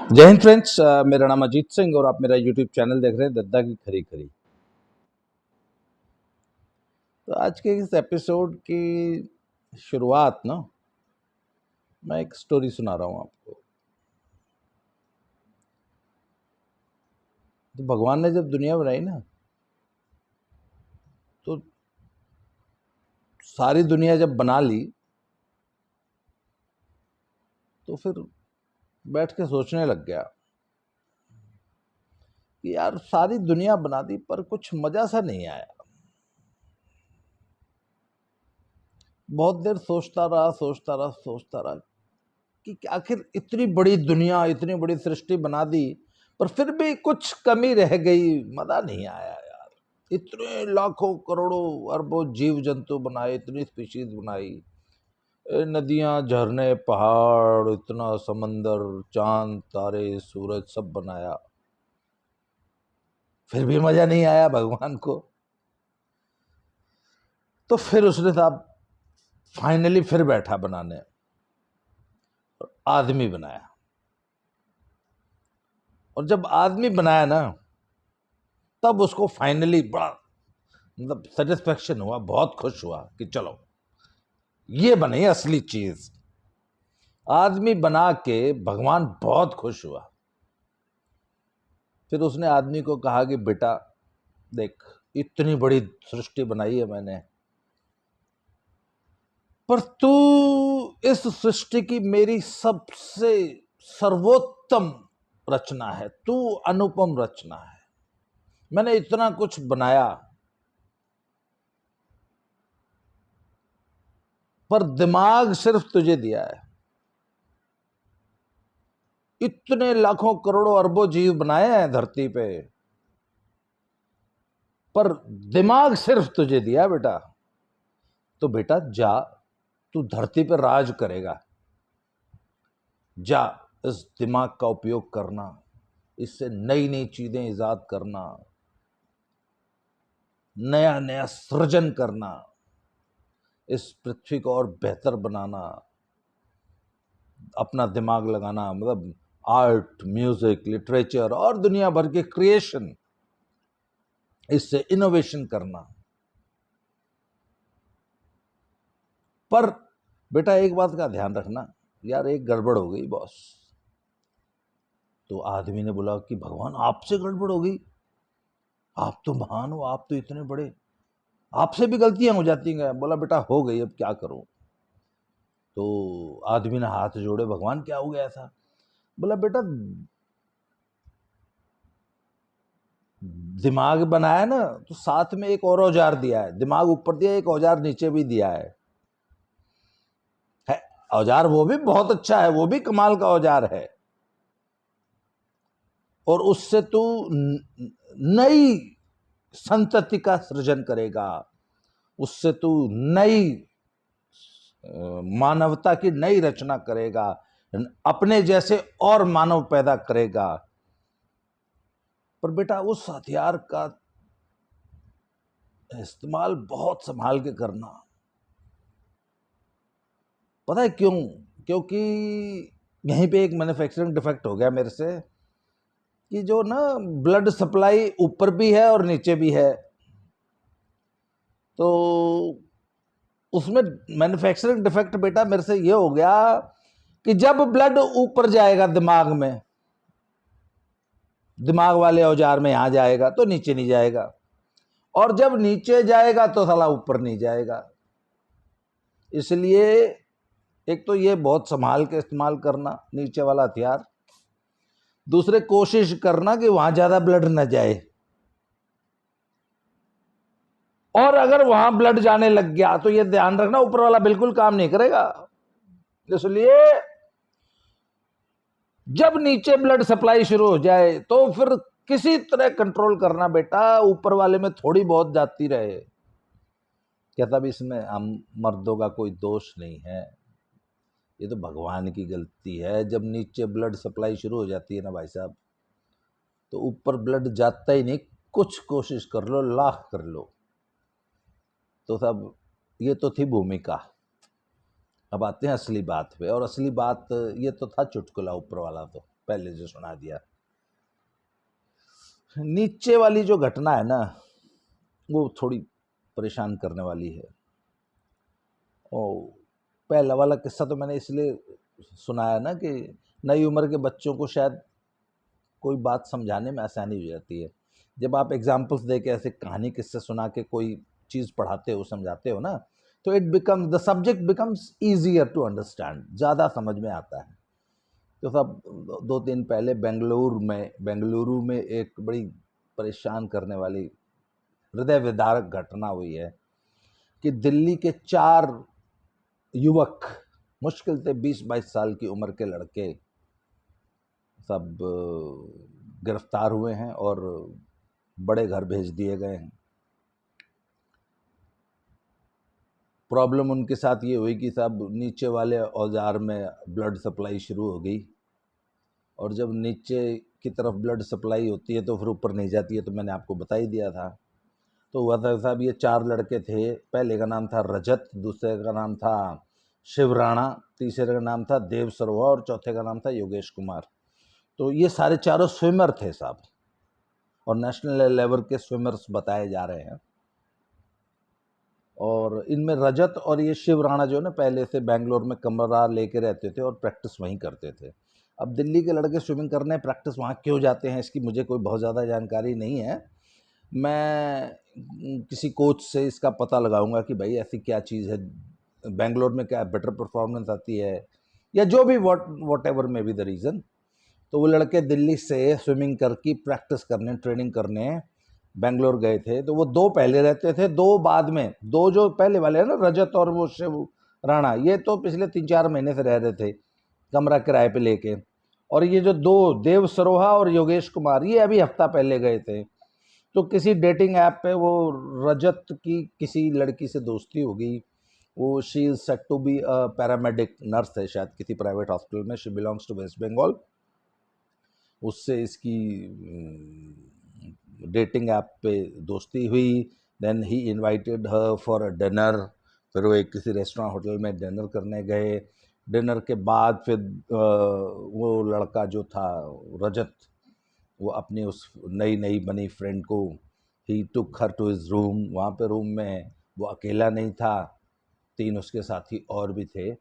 जय हिंद फ्रेंड्स, मेरा नाम अजीत सिंह और आप मेरा यूट्यूब चैनल देख रहे हैं दद्दा की खरी खरी। तो आज के इस एपिसोड की शुरुआत ना मैं एक स्टोरी सुना रहा हूँ आपको। तो भगवान ने जब दुनिया बनाई ना, तो सारी दुनिया जब बना ली तो फिर बैठ के सोचने लग गया कि यार सारी दुनिया बना दी पर कुछ मजा सा नहीं आया। बहुत देर सोचता रहा कि आखिर इतनी बड़ी दुनिया, इतनी बड़ी सृष्टि बना दी पर फिर भी कुछ कमी रह गई, मजा नहीं आया यार। इतने लाखों करोड़ों अरबों जीव जंतु बनाए, इतनी स्पीशीज बनाई, नदियां, झरने, पहाड़, इतना समंदर, चांद, तारे, सूरज सब बनाया, फिर भी मजा नहीं आया भगवान को। तो फिर उसने साहब फाइनली फिर बैठा बनाने, आदमी बनाया। और जब आदमी बनाया ना, तब उसको फाइनली बड़ा मतलब सेटिस्फेक्शन हुआ, बहुत खुश हुआ कि चलो ये बनी असली चीज। आदमी बना के भगवान बहुत खुश हुआ। फिर उसने आदमी को कहा कि बेटा देख, इतनी बड़ी सृष्टि बनाई है मैंने, पर तू इस सृष्टि की मेरी सबसे सर्वोत्तम रचना है, तू अनुपम रचना है। मैंने इतना कुछ बनाया पर दिमाग सिर्फ तुझे दिया है। इतने लाखों करोड़ों अरबों जीव बनाए हैं धरती पे, पर दिमाग सिर्फ तुझे दिया बेटा। तो बेटा जा, तू धरती पर राज करेगा। जा, इस दिमाग का उपयोग करना, इससे नई नई चीजें इजाद करना, नया नया सृजन करना, इस पृथ्वी को और बेहतर बनाना, अपना दिमाग लगाना, मतलब आर्ट, म्यूजिक, लिटरेचर और दुनिया भर के क्रिएशन, इससे इनोवेशन करना। पर बेटा एक बात का ध्यान रखना, यार एक गड़बड़ हो गई बॉस। तो आदमी ने बोला कि भगवान आपसे गड़बड़ हो गई? आप तो महान हो, आप तो इतने बड़े, आपसे भी गलतियां हो जाती हैं। बोला बेटा हो गई, अब क्या करूं। तो आदमी ने हाथ जोड़े, भगवान क्या हो गया ऐसा? बोला बेटा दिमाग बनाया ना, तो साथ में एक और औजार दिया है। दिमाग ऊपर दिया, एक औजार नीचे भी दिया है औजार वो भी बहुत अच्छा है, वो भी कमाल का औजार है। और उससे तू नई संतति का सृजन करेगा, उससे तू नई मानवता की नई रचना करेगा, अपने जैसे और मानव पैदा करेगा। पर बेटा उस हथियार का इस्तेमाल बहुत संभाल के करना। पता है क्यों? क्योंकि यहीं पे एक मैन्युफैक्चरिंग डिफेक्ट हो गया मेरे से कि जो ना ब्लड सप्लाई ऊपर भी है और नीचे भी है, तो उसमें मैन्युफैक्चरिंग डिफेक्ट बेटा मेरे से ये हो गया कि जब ब्लड ऊपर जाएगा दिमाग में, दिमाग वाले औजार में यहां जाएगा तो नीचे नहीं जाएगा, और जब नीचे जाएगा तो साला ऊपर नहीं जाएगा। इसलिए एक तो ये बहुत संभाल के इस्तेमाल करना नीचे वाला हथियार, दूसरे कोशिश करना कि वहां ज्यादा ब्लड न जाए, और अगर वहां ब्लड जाने लग गया तो ये ध्यान रखना ऊपर वाला बिल्कुल काम नहीं करेगा। इसलिए जब नीचे ब्लड सप्लाई शुरू हो जाए तो फिर किसी तरह कंट्रोल करना बेटा, ऊपर वाले में थोड़ी बहुत जाती रहे। कहता भी इसमें हम मर्दों का कोई दोष नहीं है, ये तो भगवान की गलती है। जब नीचे ब्लड सप्लाई शुरू हो जाती है ना भाई साहब, तो ऊपर ब्लड जाता ही नहीं, कुछ कोशिश कर लो, लाख कर लो। तो साहब ये तो थी भूमिका, अब आते हैं असली बात पे। और असली बात ये तो था चुटकुला ऊपर वाला। तो पहले जो सुना दिया। नीचे वाली जो घटना है ना, वो थोड़ी परेशान करने वाली है। और पहला वाला किस्सा तो मैंने इसलिए सुनाया ना कि नई उम्र के बच्चों को शायद कोई बात समझाने में आसानी हो जाती है। जब आप एग्जाम्पल्स दे के ऐसे कहानी किस्से सुना के कोई चीज़ पढ़ाते हो, समझाते हो ना, तो it become the subject becomes easier to understand, ज़्यादा समझ में आता है। तो सब 2 दिन पहले बेंगलुरु में एक बड़ी परेशान करने वाली हृदय विदारक घटना हुई है कि दिल्ली के 4 युवक, मुश्किल से 20-22 साल की उम्र के लड़के, सब गिरफ्तार हुए हैं और बड़े घर भेज दिए गए हैं। प्रॉब्लम उनके साथ ये हुई कि साहब नीचे वाले औजार में ब्लड सप्लाई शुरू हो गई, और जब नीचे की तरफ ब्लड सप्लाई होती है तो फिर ऊपर नहीं जाती है, तो मैंने आपको बता ही दिया था। तो हुआ था साहब, ये 4 लड़के थे। पहले का नाम था रजत, दूसरे का नाम था शिव राणा, तीसरे का नाम था देव सरोहा और चौथे का नाम था योगेश कुमार। तो ये सारे चारों स्विमर थे साहब, और नेशनल लेवल के स्विमर्स बताए जा रहे हैं। और इनमें रजत और ये शिव राणा जो है ना, पहले से बेंगलोर में कमरा लेके रहते थे और प्रैक्टिस वहीं करते थे। अब दिल्ली के लड़के स्विमिंग करने प्रैक्टिस वहाँ क्यों जाते हैं, इसकी मुझे कोई बहुत ज़्यादा जानकारी नहीं है। मैं किसी कोच से इसका पता लगाऊंगा कि भाई ऐसी क्या चीज़ है, बेंगलोर में क्या बेटर परफॉर्मेंस आती है, या जो भी what ever may be the reason. तो वो लड़के दिल्ली से स्विमिंग करके प्रैक्टिस करने, ट्रेनिंग करने बेंगलोर गए थे। तो वो 2 पहले रहते थे, 2 बाद में। 2 जो पहले वाले हैं ना, रजत और वो शिव राणा, ये तो पिछले 3-4 महीने से रह रहे थे कमरा किराए पे लेके। और ये जो 2 देव सरोहा और योगेश कुमार, ये अभी हफ्ता पहले गए थे। तो किसी डेटिंग ऐप पे वो रजत की किसी लड़की से दोस्ती हो गई। वो she is set to be a paramedic nurse है शायद किसी प्राइवेट हॉस्पिटल में, she belongs to West Bengal. उससे इसकी डेटिंग ऐप पे दोस्ती हुई। Then he invited her for a dinner. फिर वो एक किसी रेस्टोरेंट होटल में डिनर करने गए। डिनर के बाद फिर वो लड़का जो था रजत, वो अपनी उस नई नई बनी फ्रेंड को, ही टुक हर टू हिज रूम। वहाँ पे रूम में वो अकेला नहीं था, 3 उसके साथी और भी थे।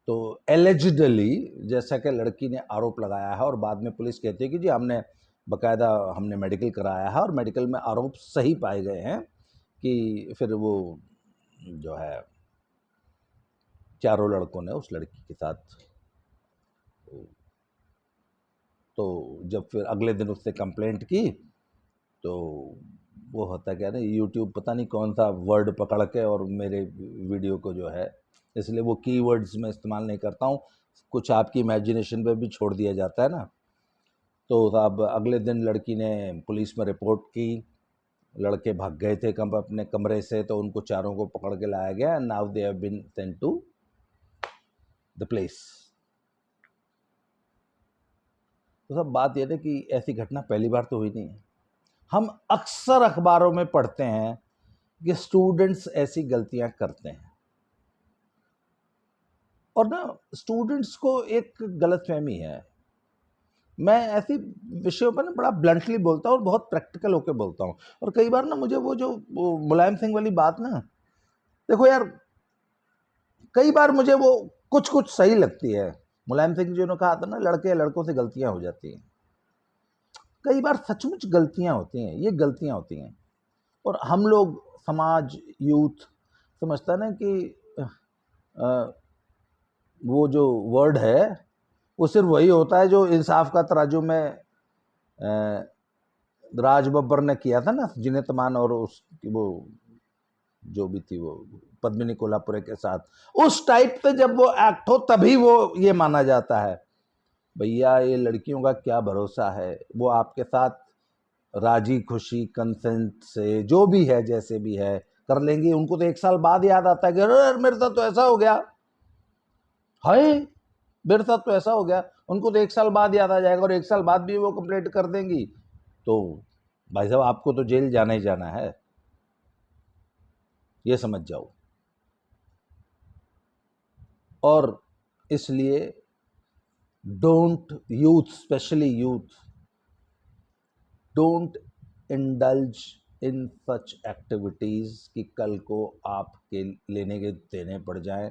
तो एलिजिडली, जैसा कि लड़की ने आरोप लगाया है और बाद में पुलिस कहती है कि जी हमने मेडिकल कराया है और मेडिकल में आरोप सही पाए गए हैं, कि फिर वो जो है चारों लड़कों ने उस लड़की के साथ, तो जब फिर अगले दिन उससे कंप्लेंट की, तो वो होता क्या ना, यूट्यूब पता नहीं कौन सा वर्ड पकड़ के और मेरे वीडियो को जो है, इसलिए वो कीवर्ड्स में इस्तेमाल नहीं करता हूँ, कुछ आपकी इमेजिनेशन पे भी छोड़ दिया जाता है ना। तो अब अगले दिन लड़की ने पुलिस में रिपोर्ट की। लड़के भाग गए थे अपने कमरे से, तो उनको चारों को पकड़ के लाया गया। Now they have been sent to the place. तो सब बात यह है कि ऐसी घटना पहली बार तो हुई नहीं है। हम अक्सर अखबारों में पढ़ते हैं कि स्टूडेंट्स ऐसी गलतियां करते हैं, और ना स्टूडेंट्स को एक गलतफहमी है। मैं ऐसी विषयों पर ना बड़ा ब्लंटली बोलता हूँ और बहुत प्रैक्टिकल होकर बोलता हूँ। और कई बार ना मुझे वो मुलायम सिंह वाली बात ना, देखो यार, कई बार मुझे वो कुछ कुछ सही लगती है। मुलायम सिंह जी ने कहा था ना, लड़के लड़कों से गलतियां हो जाती हैं। कई बार सचमुच गलतियां होती हैं, ये गलतियां होती हैं। और हम लोग, समाज, यूथ समझता है ना कि अ, वो जो वर्ड है वो सिर्फ वही होता है जो इंसाफ का तराजू में राज बब्बर ने किया था ना, जिन्हें तमान और उसकी वो जो भी थी वो पद्मिनी कोल्हापुरे के साथ, उस टाइप पे जब वो एक्ट हो तभी वो ये माना जाता है। भैया ये लड़कियों का क्या भरोसा है, वो आपके साथ राजी खुशी कंसेंट से जो भी है, जैसे भी है, कर लेंगी। उनको तो 1 साल बाद याद आता है कि अरे मेरे साथ तो ऐसा हो गया, हाय मेरे साथ तो ऐसा हो गया। उनको तो 1 साल बाद याद आ जाएगा और 1 साल बाद भी वो कंप्लेंट कर देंगी। तो भाई साहब आपको तो जेल जाना ही जाना है, ये समझ जाओ। और इसलिए don't youth, specially youth, don't indulge in such activities कि कल को आपके लेने के देने पड़ जाएं,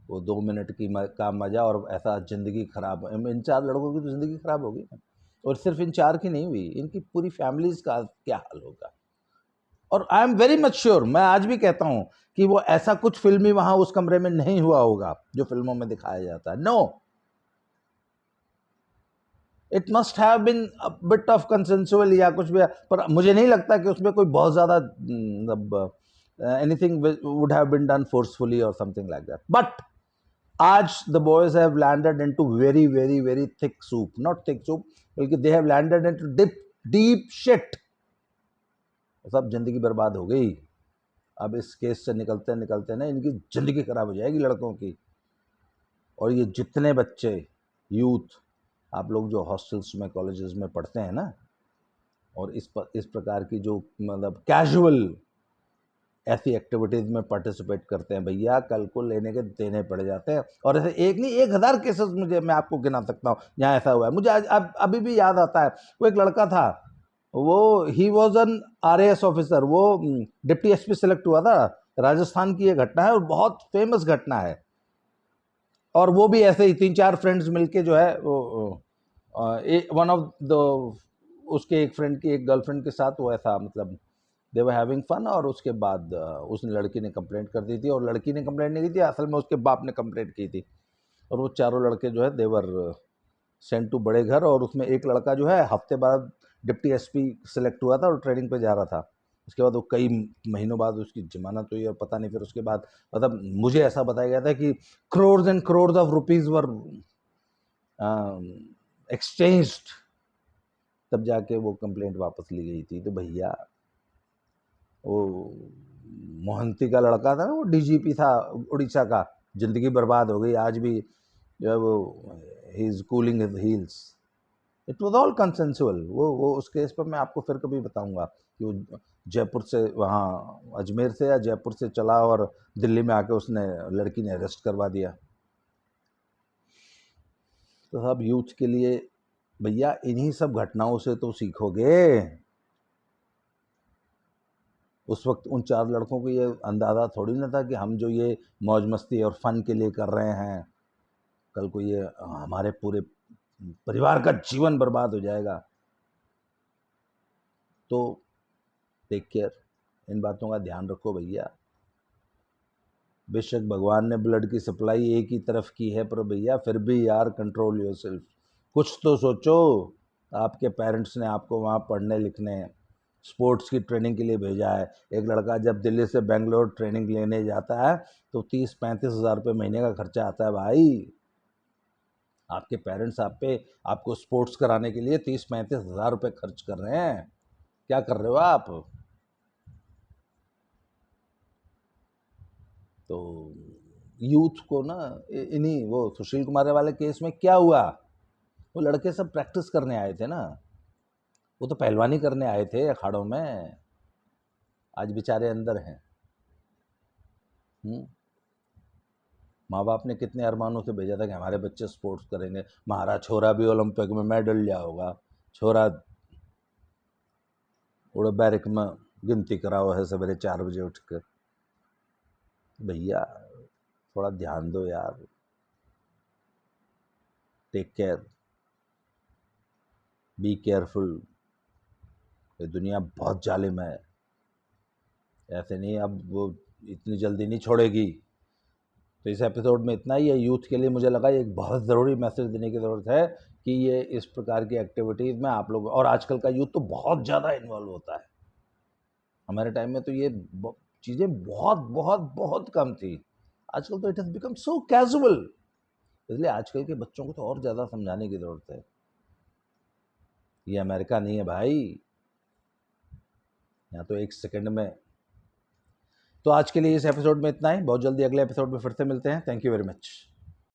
वो 2 मिनट की का मज़ा और ऐसा ज़िंदगी ख़राब। इन 4 लड़कों की तो ज़िंदगी ख़राब हो गई ना, और सिर्फ इन 4 की नहीं हुई, इनकी पूरी फैमिलीज़ का क्या हाल होगा। और I am very much sure, मैं आज भी कहता हूँ कि वो ऐसा कुछ फिल्मी वहाँ उस कमरे में नहीं हुआ होगा जो फिल्मों में दिखाया जाता है। No, it must have been a bit of consensual या कुछ भी, पर मुझे नहीं लगता कि उसमें कोई बहुत ज़्यादा मतलब anything would have been done forcefully और समथिंग लाइक दैट। बट आज the boys have landed into very very very thick soup, not thick soup, बल्कि they have landed into deep shit. सब जिंदगी बर्बाद हो गई। अब इस केस से निकलते निकलते ना इनकी ज़िंदगी ख़राब हो जाएगी लड़कों की। और ये जितने बच्चे यूथ, आप लोग जो हॉस्टल्स में कॉलेजेस में पढ़ते हैं ना, और इस प्रकार की जो मतलब कैजुअल ऐसी एक्टिविटीज़ में पार्टिसिपेट करते हैं, भैया कल को लेने के देने पड़ जाते हैं। और ऐसे एक नहीं 1000 केसेस मुझे, मैं आपको गिना सकता हूँ जहाँ ऐसा हुआ है। मुझे आज अभी भी याद आता है, वो एक लड़का था, वो he was an RAS officer, वो डिप्टी SP सेलेक्ट हुआ था। राजस्थान की ये घटना है और बहुत फेमस घटना है। और वो भी ऐसे ही 3-4 फ्रेंड्स मिलके जो है वो वन ऑफ द उसके एक फ्रेंड की एक गर्लफ्रेंड के साथ वो ऐसा मतलब दे वर हैविंग फन, और उसके बाद उस लड़की ने कंप्लेंट कर दी थी, और लड़की ने कंप्लेंट नहीं की थी, असल में उसके बाप ने कंप्लेंट की थी। और वो चारों लड़के जो है दे वर सेंट टू बड़े घर, और उसमें एक लड़का जो है हफ्ते बाद डिप्टी SP सेलेक्ट हुआ था और ट्रेनिंग पे जा रहा था। उसके बाद वो कई महीनों बाद उसकी जमानत हुई, और पता नहीं फिर उसके बाद मतलब मुझे ऐसा बताया गया था कि crores and crores of rupees were exchanged, तब जाके वो कंप्लेंट वापस ली गई थी। तो भैया वो मोहंती का लड़का था ना, वो DGP था उड़ीसा का, जिंदगी बर्बाद हो गई। आज भी जो है वो he is cooling his heels. It was all consensual. वो उस केस पर मैं आपको फिर कभी बताऊंगा कि वो जयपुर से वहाँ अजमेर से या जयपुर से चला और दिल्ली में आके उसने लड़की ने अरेस्ट करवा दिया। तो सब यूथ के लिए भैया इन्हीं सब घटनाओं से तो सीखोगे। उस वक्त उन 4 लड़कों को ये अंदाज़ा थोड़ी ना था कि हम जो ये मौज मस्ती और फन के लिए कर रहे हैं, कल को ये हमारे पूरे परिवार का जीवन बर्बाद हो जाएगा। तो टेक केयर, इन बातों का ध्यान रखो भैया। बेशक भगवान ने ब्लड की सप्लाई एक ही तरफ की है, पर भैया फिर भी यार कंट्रोल योरसेल्फ। कुछ तो सोचो। आपके पेरेंट्स ने आपको वहाँ पढ़ने लिखने स्पोर्ट्स की ट्रेनिंग के लिए भेजा है। एक लड़का जब दिल्ली से बेंगलोर ट्रेनिंग लेने जाता है तो 30-35 हज़ार रुपये महीने का खर्चा आता है भाई। आपके पेरेंट्स आपको स्पोर्ट्स कराने के लिए 30-35 हज़ार रुपये खर्च कर रहे हैं। क्या कर रहे हो आप? तो यूथ को ना इन्हीं वो सुशील कुमार वाले केस में क्या हुआ, वो लड़के सब प्रैक्टिस करने आए थे ना, वो तो पहलवानी करने आए थे अखाड़ों में, आज बेचारे अंदर हैं। माँ बाप ने कितने अरमानों से भेजा था कि हमारे बच्चे स्पोर्ट्स करेंगे, हमारा छोरा भी ओलंपिक में मेडल लिया होगा, छोरा उड़ बैरिक में गिनती कराओ है सवेरे 4 बजे उठ कर। भैया थोड़ा ध्यान दो यार। Take care, be careful. ये दुनिया बहुत जालिम है, ऐसे नहीं अब वो इतनी जल्दी नहीं छोड़ेगी। तो इस एपिसोड में इतना ही है। यूथ के लिए मुझे लगा एक बहुत ज़रूरी मैसेज देने की ज़रूरत है कि ये इस प्रकार की एक्टिविटीज़ में आप लोग, और आजकल का यूथ तो बहुत ज़्यादा इन्वॉल्व होता है। हमारे टाइम में तो ये चीज़ें बहुत बहुत बहुत कम थी। आजकल तो it has become so casual, इसलिए आजकल के बच्चों को तो और ज़्यादा समझाने की ज़रूरत है। ये अमेरिका नहीं है भाई, यहाँ तो एक सेकंड में। तो आज के लिए इस एपिसोड में इतना ही। बहुत जल्दी अगले एपिसोड में फिर से मिलते हैं। Thank you very much.